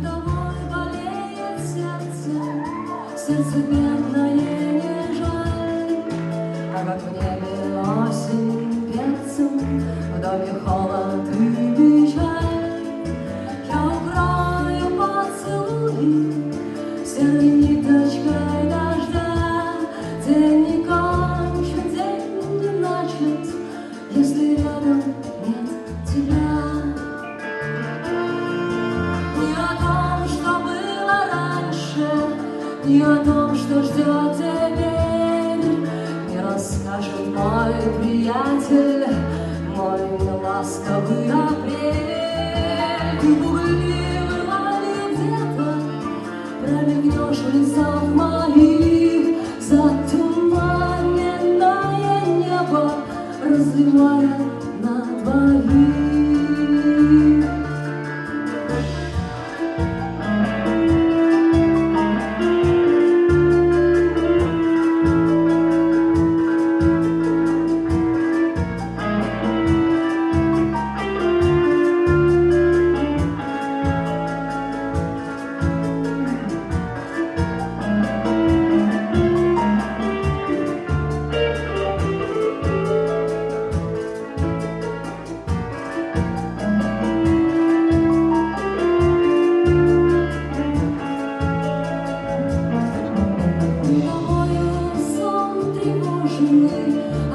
тобой болеет сердце, сердце бедное не жаль. А как в небе осень перцем, в доме холод и печаль. Я укрою поцелуи серой ниточкой дождя. День не кончен, день не начат, если рядом нет тебя. Не о том, что было раньше, не о том, что ждет теперь, не расскажет мой приятель, мой ласковый апрель. Пугливый ловит где-то, промелькнешь в лесах моих, затуманенное небо разливая на двоих.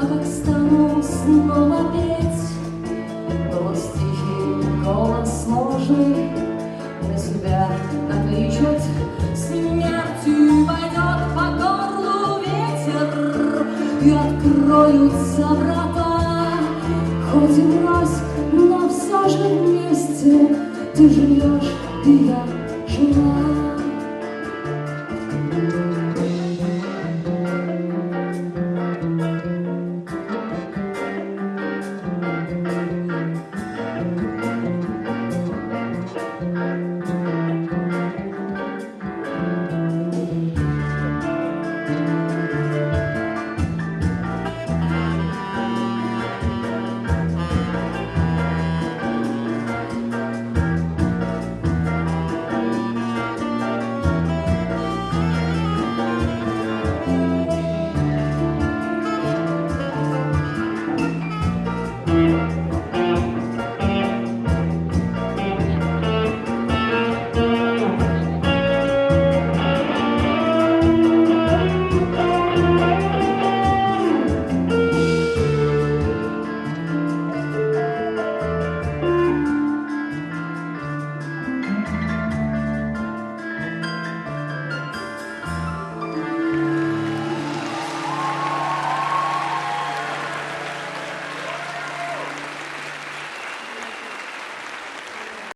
А как стану снова петь, голос тихий, голос сложный, на себя накличет смертью. Пойдет по горлу ветер, и откроются врата. Хоть и мразь, но все же вместе ты живешь, и я жила.